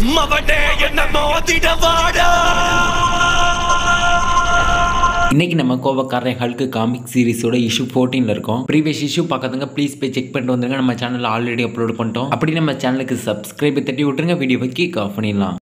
மவனே என்ன மோதிட வாடா. இன்னைக்கு நம்ம கோவக்காரன் ஹல்க் காமிக் சீரிஸோட இஷ்யூ 14 இருக்கோம். ப்ரீவியஸ் இஷ்யூ பார்க்காதவங்க ப்ளீஸ் போய் செக் பண்ணிட்டு வந்துருங்க. நம்ம சேனல் ஆல்ரெடி அப்லோட் பண்ணிட்டோம். அப்படி நம்ம சேனலுக்கு சப்ஸ்கிரைப் தட்டி விட்டுருங்க. வீடியோவை கிக் ஆஃப் பண்ணிடலாம்.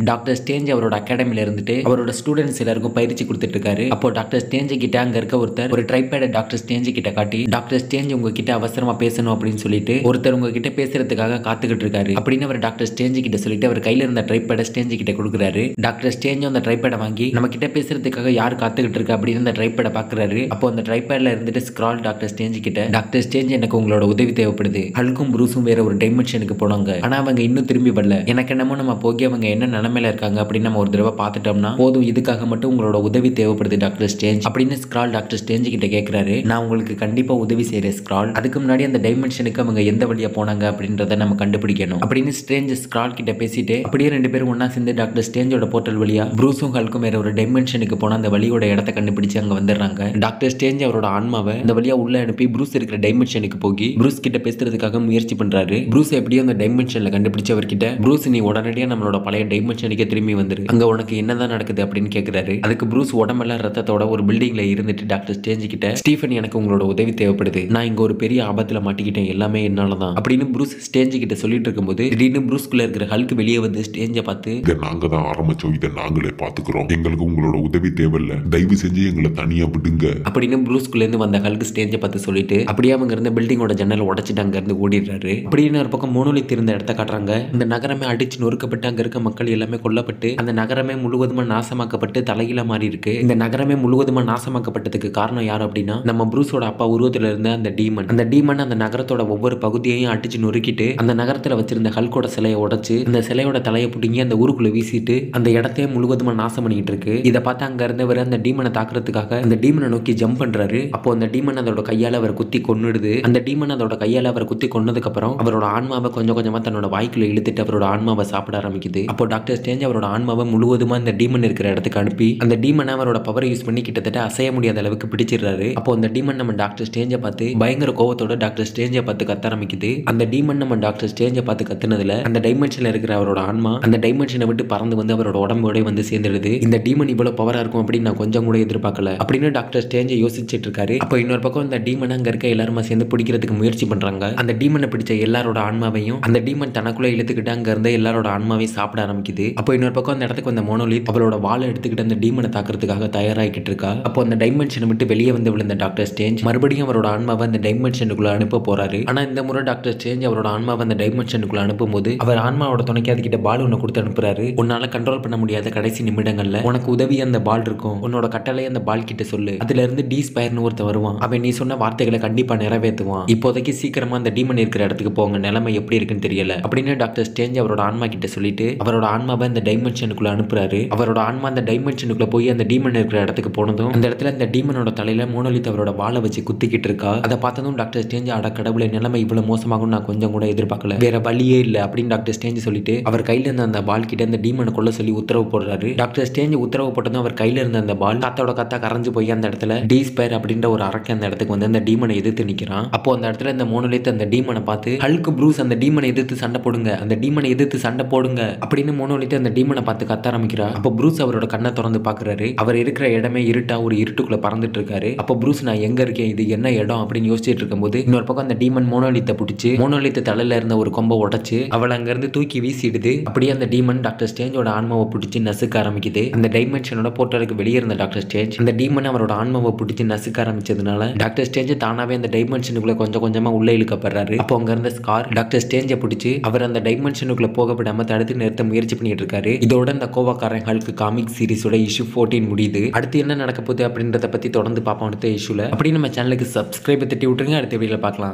டாக்டர் ஸ்டேஞ்ச் அவரோட அகாடமில இருந்துட்டு அவரோட ஸ்டூடெண்ட்ஸ் எல்லாருக்கும் பயிற்சி கொடுத்துட்டு இருக்காரு. அப்போ டாக்டர் ஸ்டேஞ்ச் கிட்ட அங்க இருக்க ஒருத்தர் ஒரு ட்ரைபேட டாக்டர் ஸ்டேஞ்ச் கிட்ட காட்டி, டாக்டர் ஸ்டேஞ்ச் உங்ககிட்ட அவசரமா பேசணும் அப்படின்னு சொல்லிட்டு ஒருத்தர் உங்ககிட்ட பேசுறதுக்காக காத்துக்கிட்டு இருக்காரு அப்படின்னு அவர் டாக்டர் ஸ்டேஞ்ச் கிட்ட சொல்லிட்டு அவர் கையில இருந்த ட்ரைபேட ஸ்டேஞ்ச் கிட்ட கொடுக்குறாரு. டாக்டர் ஸ்டேஞ்ச் அந்த ட்ரைபேட வாங்கி நம்ம கிட்ட பேசுறதுக்காக யார் காத்துக்கிட்டு இருக்கா அப்படின்னு அந்த ட்ரைபேட பாக்குறாரு. அப்போ அந்த ட்ரைபேட்ல இருந்துட்டு ஸ்க்ரால் டாக்டர் ஸ்டேஞ்ச் கிட்ட, டாக்டர் ஸ்டேஞ்ச் எனக்கு உங்களோட உதவி தேவைப்படுது. ஹல்கும் ப்ரூஸும் வேற ஒரு டைமென்ஷனுக்கு போனாங்க, ஆனா அவங்க இன்னும் திரும்பி வரல. எனக்கு என்னமோ நம்ம போகி அவங்க என்ன நிலைமையில இருக்காங்க அப்படின்னு நம்ம ஒரு தடவை பார்த்துட்டோம்னா போதும். இதுக்காக மட்டும் உங்களோட உதவி தேவைப்படுது டாக்டர் ஸ்டேஞ்ச் அப்படின்னு ஸ்க்ரால் டாக்டர் ஸ்டேஞ்ச் கிட்ட கேட்கிறாரு. நான் உங்களுக்கு கண்டிப்பா உதவி செய்யறேன் ஸ்க்ரால். அதுக்கு முன்னாடி அந்த டைமென்ஷனுக்கு அவங்க எந்த வழியா போனாங்க அப்படின்றத நம்ம கண்டுபிடிக்கணும் அப்படின்னு ஸ்டேஞ்ச் ஸ்க்ரால் கிட்ட பேசிட்டு அப்படியே ரெண்டு பேரும் ஒன்னா சேர்ந்து டாக்டர் ஸ்டேஞ்சோட போர்ட்டல் வழியா ப்ரூஸும் ஹல்கும் வேற ஒரு டைமென்ஷனுக்கு போன அந்த வழியோட இடத்தை கண்டுபிடிச்சு அங்க வந்துடுறாங்க. டாக்டர் ஸ்டேஞ்ச் அவரோட ஆன்மாவை இந்த வழியா உள்ள அனுப்பி ப்ரூஸ் இருக்கிற டைமென்ஷனுக்கு போய் ப்ரூஸ் கிட்ட பேசுறதுக்காக முயற்சி பண்றாரு. ப்ரூஸ் எப்படியோ அந்த டைமென்ஷன்ல கண்டுபிடிச்சு அவர்கிட்ட, ப்ரூஸ் நீ உடனடியா நம்மளோட பழைய டைமென்ஷனுக்கே திரும்பி வந்துரு, அங்க உனக்கு என்னதான் நடக்குது அப்படின்னு கேக்குறாரு. அதுக்கு ப்ரூஸ் உடம்பெல்லாம் ரத்தத்தோட ஒரு பில்டிங்ல இருந்துட்டு டாக்டர் ஸ்டேஞ்ச் கிட்ட, ஸ்டீஃபன் எனக்கு உங்களோட உதவி தேவைப்படுது, நான் இங்க ஒரு பெரிய ஆபத்துல மாட்டிக்கிட்டேன், எல்லாமே என்னாலதான் அப்படின்னு ப்ரூஸ் ஸ்டேஞ்ச் கிட்ட சொல்லிட்டு இருக்கும்போது திடீர்னு ப்ரூஸ்குள்ள இருக்கிற ஹல்க் வெளியே வந்து ஸ்டேஞ்சை பார்த்து, இதை நாங்க தான் ஆரம்பிச்சோம், இதை நாங்களே பாத்துக்கிறோம், எங்களுக்கு உங்களோட உதவி தேவையில்ல, தயவு செஞ்சு எங்களை தனியா விடுங்க அப்படின்னு ப்ரூஸ்குள்ள இருந்து வந்த ஹல்க் ஸ்டேஞ்சை பார்த்து சொல்லிட்டு அப்படியே அவங்க இருந்த பில்டிங்கோட ஜன்னல் உடைச்சிட்டு அங்க இருந்து ஓடிடுறாரு. அப்படின்னு ஒரு பக்கம் மோனோலித் இருந்த இடத்த காட்டுறாங்க. இந்த நகரமே அடிச்சு நொறுக்கப்பட்டு அங்க இருக்க மக்கள் எல்லாமே கொல்லப்பட்டு அந்த நகரமே முழுவதுமா நாசமாக்கப்பட்டு தலையில மாறி இருக்கு. இந்த நகரமே முழுவதுமா நாசமாக்கப்பட்டதுக்கு காரணம் யார் அப்படின்னா நம்ம ப்ரூஸோட அப்பா உருவத்துல இருந்த அந்த டீமன். அந்த டீமன் அந்த நகரத்தோட ஒவ்வொரு பகுதியையும் அடிச்சு நொறுக்கிட்டு அந்த நகரத்துல வச்சிருந்த ஹல்கோட சிலையை உடைச்சு அந்த சிலையோட தலையை பிடுங்கி அந்த ஊருக்குள்ள வீசிட்டு அந்த இடத்தையே முழுவதுமா நாசம் பண்ணிட்டு இருக்கு. இதை பார்த்து அங்க இருந்தவர் அந்த டீமனை தாக்குறதுக்காக அந்த டீமனை நோக்கி ஜம்ப் பண்றாரு. அப்போ அந்த டீமன் அதோட கையால அவர் குத்தி கொன்னுடுது. அந்த டீமன் அதோட கையால அவர் குத்தி கொன்னதுக்கு அப்புறம் அவரோட ஆன்மாவை கொஞ்சம் கொஞ்சமா தன்னோட வாய்க்குள்ள இழுத்துட்டு அவரோட ஆன்மாவை சாப்பிட ஆரம்பிக்குது. அப்போ டாக்டர் ஸ்டேஞ்ச் அவரோட ஆன்மாவை முழுவதுமா இந்த டீமன் இருக்கிற இடத்துக்கு அனுப்பி அந்த டீமனை அவரோட பவரை யூஸ் பண்ணி கிட்டத்தட்ட அசைய முடியாத அளவுக்கு பிடிச்சிடுறாரு. அப்போ அந்த டீமன் நம்ம டாக்டர் ஸ்டேஞ்சை பார்த்து பயங்கர கோவத்தோட டாக்டர் ஸ்டேஞ்சை பார்த்து கத்த ஆரம்பிக்குது. அந்த டீமன் நம்ம டாக்டர் ஸ்டேஞ்சை பார்த்து கத்துனதுல அந்த டைமென்ஷன்ல இருக்கிற அவரோட ஆன்மா அந்த டைமென்ஷனை விட்டு பறந்து வந்து அவரோட உடம்போட வந்து சேர்ந்துடுது. இந்த டீமன் இவ்வளவு பவரா இருக்கும் அப்படின்னு நான் கொஞ்சம் கூட எதிர்பார்க்கல அப்படின்னு டாக்டர் ஸ்டேஞ்சை யோசிச்சுட்டு இருக்காரு. அப்போ இன்னொரு பக்கம் அந்த டீமன் அங்க இருக்க எல்லாருமா சேர்ந்து பிடிக்கிறதுக்கு முயற்சி பண்றாங்க. அந்த டீமனை பிடிச்ச எல்லாரோட ஆன்மாவையும் அந்த டீமன் தனக்குள்ள இழுத்துக்கிட்டு அங்க இருந்த எல்லாரோட ஆன்மாவையும் சாப்பிட ஆரம்பிக்குது. அப்போ இன்னொரு பக்கம் அந்த இடத்துக்கு வந்த மோனோலித் அவளோட வாளை எடுத்துக்கிட்டு அந்த டீமனை தாக்குறதுக்காக தயாராகிட்டு இருக்கா. அப்போ அந்த டைமென்ஷனை விட்டு வெளியே வந்து விழுந்த டாக்டர் ஸ்டேஞ்ச் மறுபடியும் அவரோட ஆன்மாவை அந்த டைமென்ஷனுக்குள்ள அனுப்ப போறாரு. ஆனா இந்த முறை டாக்டர் ஸ்டேஞ்ச் அவரோட ஆன்மாவை அந்த டைமென்ஷனுக்குள்ள அனுப்பும் போது அவர் ஆன்மாவோட துணைக்கு அதுக்கிட்ட பால் ஒன்று கொடுத்து அனுப்புறாரு. உன்னால கண்ட்ரோல் பண்ண முடியாத கடைசி நிமிடங்கள்ல உனக்கு உதவி அந்த பால் இருக்கும், உன்னோட கட்டளை அந்த பால் கிட்ட சொல்லு, அதுல இருந்து டி ஸ்பயர்னு ஒருத்தன் வருவான், அவன் நீ சொன்ன வார்த்தைகளை கண்டிப்பா நிறைவேற்றுவான், இப்போதைக்கு சீக்கிரமா அந்த டீமன் இருக்கிற இடத்துக்கு போங்க, நிலைமை எப்படி இருக்குன்னு தெரியல அப்படின்னு டாக்டர் ஸ்டேஞ்ச் அவரோட ஆன்மா கிட்ட சொல்லிட்டு அவரோட ஆன்மாவை அந்த டைமென்ஷனுக்குள்ள அனுப்புறாரு. அவரோட ஆன்மா அந்த டைமென்ஷனுக்குள்ள போய் அந்த டீமன் இருக்கிற இடத்துக்கு போனதும் அந்த இடத்துல அந்த டீமனோட தலையில மோனோலித் அவரோட வாளை வச்சு குத்திக்கிட்டு இருக்கா. அதை பார்த்ததும் டாக்டர் ஸ்டேஞ்ச் அட கடவுளை, நிலைமை இவ்வளவு மோசமாகும் நான் கொஞ்சம் கூட எதிர்பார்க்கல, வேற வழியே இல்ல அப்படின்னு டாக்டர் ஸ்டேஞ்ச் சொல்லிட்டு அவர் கையில இருந்த அந்த பால் கிட்ட அந்த டீமனை கொள்ள சொல்லி உத்தரவு போடுறாரு. டாக்டர் ஸ்டேஞ்ச் உத்தரவு போட்டதும் அவர் கையில இருந்த அந்த பால் காத்தோட காத்தா கரைஞ்சு போய் அந்த இடத்துல டி ஸ்பயர் அப்படின்ற ஒரு அரக்க அந்த இடத்துக்கு வந்து அந்த டீமனை எதிர்த்து நிக்கிறான். அப்போ அந்த இடத்துல இந்த மோனோலித் அந்த டீமனை பார்த்து, ஹல்க் ப்ரூஸ் அந்த டீமனை எதிர்த்து சண்டை போடுங்க, அந்த டீமனை எதிர்த்து சண்டை போடுங்க அப்படின்னு மோனோலித் அந்த டீமனை பார்த்து கத்த ஆரம்பிக்கிறா. அப்போ ப்ரூஸ் அவரோட கண்ணை திறந்து பாக்குறாரு. அவர் இருக்கிற இடமே இருட்டா ஒரு இருட்டுக்குள்ள பறந்துட்டு இருக்காரு. அப்போ ப்ரூஸ் நான் எங்க இருக்கேன், இது என்ன இடம் அப்படின்னு யோசிச்சுட்டு இருக்கும்போது இன்னொரு பக்கம் அந்த டீமன் மோனோலித்தை பிடிச்சு மோனோலித் தலையில இருந்த ஒரு கொம்பை உடைச்சு அவளை அங்க இருந்து தூக்கி வீசிடுது. அப்படியே அந்த டீமன் டாக்டர் ஸ்டேஞ்சோட ஆன்மாவை பிடிச்சி நசுக்க ஆரம்பிக்குது. அந்த டைமென்ஷனோட போர்ட்டலுக்கு வெளியே இருந்த டாக்டர் ஸ்டேஞ்ச் அந்த டீமன் அவரோட ஆன்மாவை பிடிச்சி நசுக்க ஆரம்பிச்சதுனால டாக்டர் ஸ்டேஞ்ச் தானாவே அந்த டைமென்ஷனுக்குள்ள கொஞ்சம் கொஞ்சமா உள்ள இழுக்கப்படுறாரு. அப்போ அங்க இருந்த ஸ்கார் டாக்டர் ஸ்டேஞ்சை பிடிச்சி அவர் அந்த டைமென்ஷனுக்குள்ள போக விடாம தடுத்து நிறுத்த முயற்சி பண்ணிட்டு இருக்காரு. இதோட இந்த கோவக்காரன் ஹல்க் காமிக் சீரிஸோட இஷ்யூ 14 முடியுது. அடுத்து என்ன நடக்க போகுது அப்படின்றத பத்தி தொடர்ந்து பார்ப்போம் அடுத்த இஷ்யூல. அப்படி நம்ம சேனலுக்கு சப்ஸ்கிரைப் தட்டி விட்டுருங்க. அடுத்த வீடியோல பார்க்கலாம்.